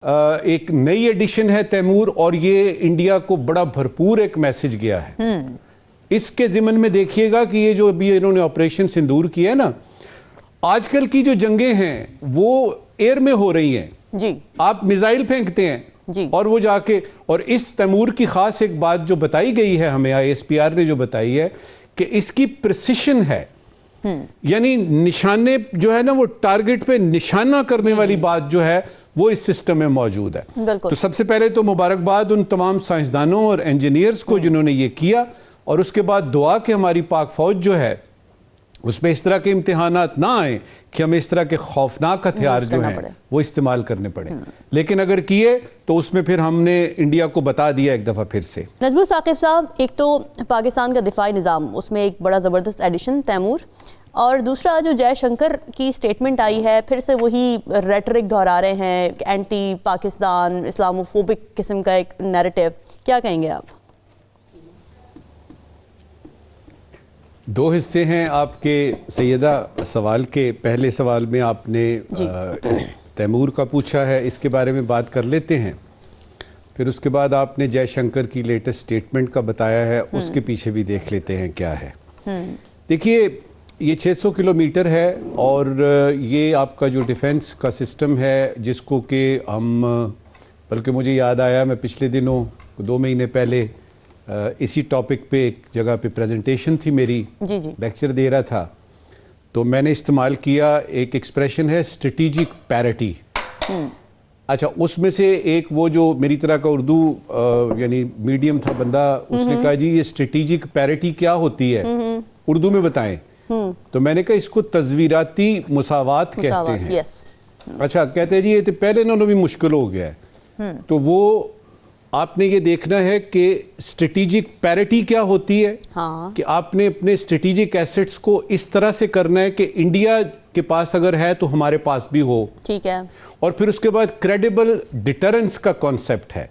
एक नई एडिशन है तैमूर, और ये इंडिया को बड़ा भरपूर एक मैसेज गया है। इसके ज़िमन में देखिएगा कि ये जो अभी इन्होंने ऑपरेशन सिंदूर किया है ना, आजकल की जो जंगें हैं वो एयर में हो रही हैं जी। आप मिसाइल फेंकते हैं जी, और वो जाके, और इस तैमूर की खास एक बात जो बताई गई है हमें, ISPR ने जो बताई है कि इसकी प्रिसिशन है, यानी निशाने जो है ना वो टारगेट पे निशाना करने वाली बात जो है वो इस सिस्टम में मौजूद है। तो सबसे पहले तो मुबारकबाद उन तमाम साइंसदानों और इंजीनियर्स को जिन्होंने ये किया, और उसके बाद दुआ कि हमारी पाक फौज जो है उसमें इस तरह के इम्तिहानात ना आए कि हमें इस तरह के खौफनाक हथियार जो हैं वो इस्तेमाल करने पड़े। लेकिन अगर किए तो उसमें फिर हमने इंडिया को बता दिया एक दफ़ा फिर से। नजमुल साकिब साहब, एक तो पाकिस्तान का दिफाई निज़ाम, उसमें एक बड़ा ज़बरदस्त एडिशन तैमूर, और दूसरा जो जयशंकर की स्टेटमेंट आई है, फिर से वही रेटरिक दोहरा रहे हैं, एंटी पाकिस्तान इस्लामोफोबिक किस्म का एक नैरेटिव, क्या कहेंगे आप? दो हिस्से हैं आपके सैयदा सवाल के। पहले सवाल में आपने तैमूर का पूछा है, इसके बारे में बात कर लेते हैं। फिर उसके बाद आपने जयशंकर की लेटेस्ट स्टेटमेंट का बताया है, उसके पीछे भी देख लेते हैं क्या है। देखिए, ये 600 किलोमीटर है, और ये आपका जो डिफेंस का सिस्टम है जिसको कि हम, बल्कि मुझे याद आया, मैं पिछले दिनों 2 महीने पहले इसी टॉपिक पे एक जगह पे प्रेजेंटेशन थी मेरी, लेक्चर दे रहा था, तो मैंने इस्तेमाल किया एक एक्सप्रेशन है स्ट्रेटेजिक पैरिटी। अच्छा, उसमें से एक वो जो मेरी तरह का उर्दू यानी मीडियम था बंदा, उसने कहा जी ये स्ट्रेटेजिक पैरिटी क्या होती है, उर्दू में बताएं। तो मैंने कहा इसको तज़वीराती मुसावात कहते हैं। अच्छा, कहते हैं जी ये तो पहले इन्होंने भी मुश्किल हो गया है। तो वो आपने ये देखना है कि स्ट्रेटेजिक पैरिटी क्या होती है। हाँ। कि आपने अपने स्ट्रेटेजिक एसेट्स को इस तरह से करना है कि इंडिया के पास अगर है तो हमारे पास भी हो, ठीक है। और फिर उसके बाद क्रेडिबल डिटरेंस का कॉन्सेप्ट है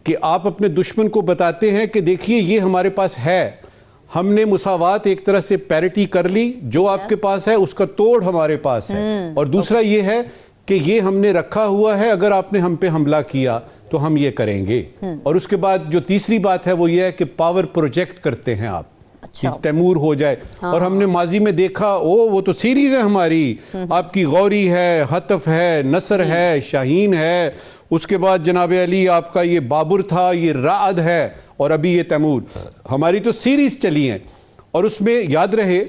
कि आप अपने दुश्मन को बताते हैं कि देखिए ये हमारे पास है, हमने मुसावात एक तरह से पैरिटी कर ली, जो आपके पास है उसका तोड़ हमारे पास है। और दूसरा ये है कि ये हमने रखा हुआ है, अगर आपने हम पे हमला किया तो हम ये करेंगे। और उसके बाद जो तीसरी बात है वो ये है कि पावर प्रोजेक्ट करते हैं आप। अच्छा। तैमूर हो जाए। हाँ। और हमने माजी में देखा, वो तो सीरीज है हमारी, आपकी गौरी है, हतफ है, नसर है, शाहीन है, उसके बाद जनाब अली आपका ये बाबर था, ये राद है, और अभी ये तैमूर, हमारी तो सीरीज चली हैं। और उसमें याद रहे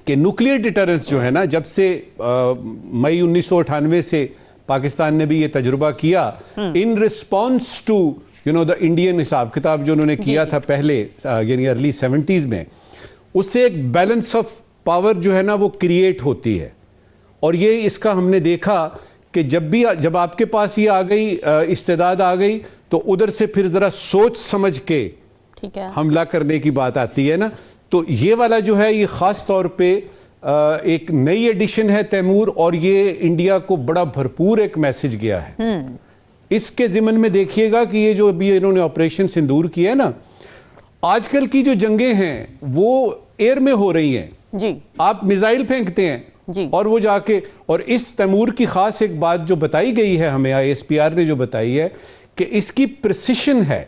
कि न्यूक्लियर डिटरेंस जो है ना, जब से मई 1998 से पाकिस्तान ने भी ये तजुर्बा किया in response to the Indian हिसाब किताब जो उन्होंने किया था पहले, यानी अर्ली 70s में, उससे एक बैलेंस ऑफ पावर जो है ना वो क्रिएट होती है। और ये इसका हमने देखा कि जब आपके पास ये आ गई, इस्तेदाद आ गई, तो उधर से फिर ज़रा सोच समझ के ठीक है हमला करने की बात आती है ना। तो ये वाला जो है ये ख़ास तौर पे एक नई एडिशन है तैमूर, और ये इंडिया को बड़ा भरपूर एक मैसेज गया है। इसके ज़िमन में देखिएगा कि ये जो अभी इन्होंने ऑपरेशन सिंदूर किया है ना, आजकल की जो जंगें हैं वो एयर में हो रही हैं जी। आप मिसाइल फेंकते हैं जी, और वो जाके, और इस तैमूर की खास एक बात जो बताई गई है हमें, ISPR ने जो बताई है कि इसकी प्रिसिशन है,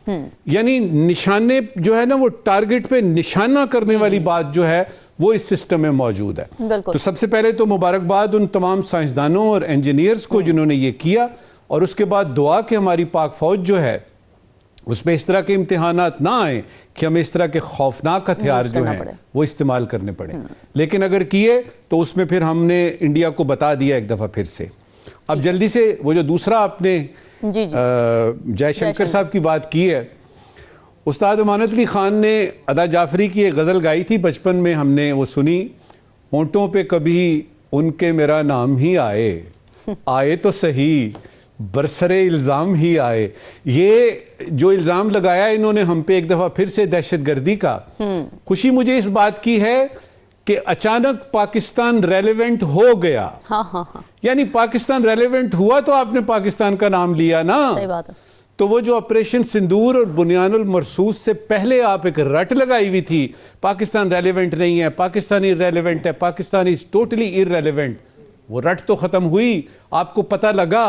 यानी निशाने जो है ना वो टारगेट पे निशाना करने वाली बात जो है वो इस सिस्टम में मौजूद है। तो सबसे पहले तो मुबारकबाद उन तमाम साइंसदानों और इंजीनियर्स को जिन्होंने ये किया, और उसके बाद दुआ कि हमारी पाक फौज जो है उसमें इस तरह के इम्तिहानात ना आए कि हमें इस तरह के खौफनाक हथियार जो हैं वो इस्तेमाल करने पड़े। लेकिन अगर किए तो उसमें फिर हमने इंडिया को बता दिया एक दफ़ा फिर से। अब जल्दी से वो जो दूसरा आपने जयशंकर साहब की बात की है, उस्ताद अमानत अली ख़ान ने अदा जाफरी की एक गज़ल गाई थी बचपन में, हमने वो सुनी, होंठों पे कभी उनके मेरा नाम ही आए तो सही बरसरे इल्ज़ाम ही आए। ये जो इल्ज़ाम लगाया इन्होंने हम पे एक दफ़ा फिर से दहशतगर्दी का, खुशी मुझे इस बात की है कि अचानक पाकिस्तान रेलेवेंट हो गया। हाँ। यानी पाकिस्तान रेलेवेंट हुआ तो आपने पाकिस्तान का नाम लिया ना। सही बात है। तो वो जो ऑपरेशन सिंदूर और बुनियानुल मरसूस से पहले आप एक रट लगाई हुई थी, पाकिस्तान रेलेवेंट नहीं है, पाकिस्तान इररेलेवेंट है, पाकिस्तान इज टोटली इररेलेवेंट, वो रट तो ख़त्म हुई। आपको पता लगा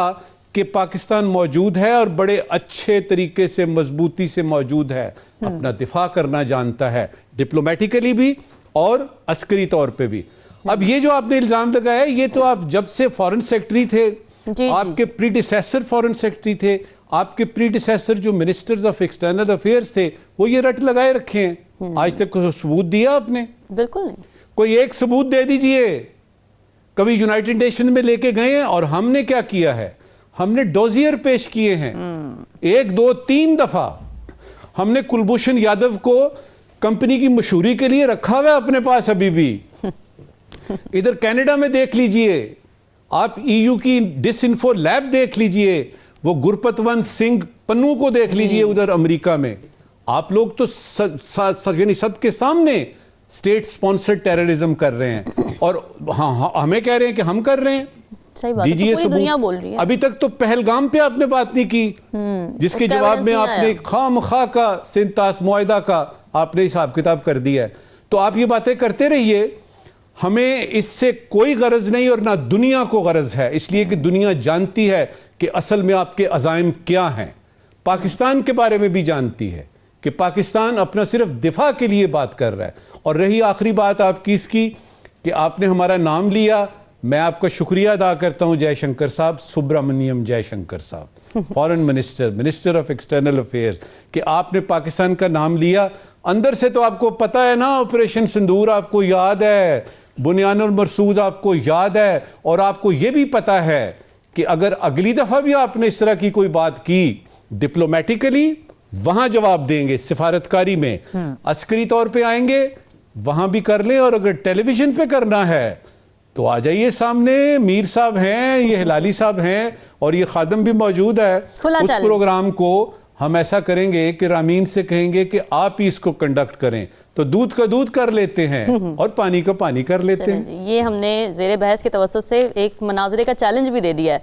कि पाकिस्तान मौजूद है और बड़े अच्छे तरीके से मजबूती से मौजूद है, अपना दिफा करना जानता है, डिप्लोमेटिकली भी और अस्करी तौर पे भी। अब ये जो आपने इल्जाम लगाया, ये तो आप जब से फॉरेन सेक्रेटरी थे, जी, आपके प्रीडिसेसर फॉरेन सेक्रेटरी थे, आपके प्रीडिसेसर जो मिनिस्टर्स ऑफ एक्सटर्नल अफेयर्स थे, वो ये रट लगाए रखे हैं। आज तक कोई सबूत दिया आपने? बिल्कुल नहीं। कोई एक सबूत दे दीजिए। कभी यूनाइटेड नेशन में लेके गए हैं और हमने क्या किया है? हमने डोजियर पेश किए हैं 1, 2, 3 दफा। हमने कुलभूषण यादव को कंपनी की मशहूरी के लिए रखा हुआ है अपने पास अभी भी। इधर कनाडा में देख लीजिए, आप ईयू की डिसइंफो लैब देख लीजिए, वो गुरपतवंत सिंह पन्नू को देख लीजिए उधर अमेरिका में। आप लोग तो सबके सामने स्टेट स्पॉन्सर्ड टेररिज्म कर रहे हैं और हाँ, हमें कह रहे हैं कि हम कर रहे हैं। सही बात है, तो पूरी दुनिया बोल रही है। अभी तक तो पहलगाम पे आपने बात नहीं की, जिसके जवाब में आपने खामखा का सिंतास मुआहिदा का आपने हिसाब किताब कर दिया है। तो आप ये बातें करते रहिए, हमें इससे कोई गरज नहीं और ना दुनिया को गरज है, इसलिए कि दुनिया जानती है कि असल में आपके अज़ाइम क्या हैं। पाकिस्तान के बारे में भी जानती है कि पाकिस्तान अपना सिर्फ दिफा के लिए बात कर रहा है। और रही आखिरी बात आपकी इसकी कि आपने हमारा नाम लिया, मैं आपका शुक्रिया अदा करता हूं जयशंकर साहब, सुब्रमण्यम जयशंकर साहब, foreign minister, minister of external affairs, कि आपने पाकिस्तान का नाम लिया। अंदर से तो आपको पता है ना, ऑपरेशन सिंदूर आपको याद है, बुनियानुल मरसूद आपको याद है, और आपको यह भी पता है कि अगर अगली दफा भी आपने इस तरह की कोई बात की, डिप्लोमेटिकली वहां जवाब देंगे, सिफारतकारी में अस्करी तौर पे आएंगे, वहां भी कर लें, और अगर टेलीविजन पे करना है तो आ जाइए सामने। मीर साहब हैं, ये हिलाली साहब हैं, और ये खादम भी मौजूद है। उस प्रोग्राम को हम ऐसा करेंगे कि रामीन से कहेंगे कि आप ही इसको कंडक्ट करें, तो दूध का दूध कर लेते हैं और पानी का पानी कर लेते हैं। ये हमने ज़ेरे बहस के तवज्जुह से एक मनाजरे का चैलेंज भी दे दिया है।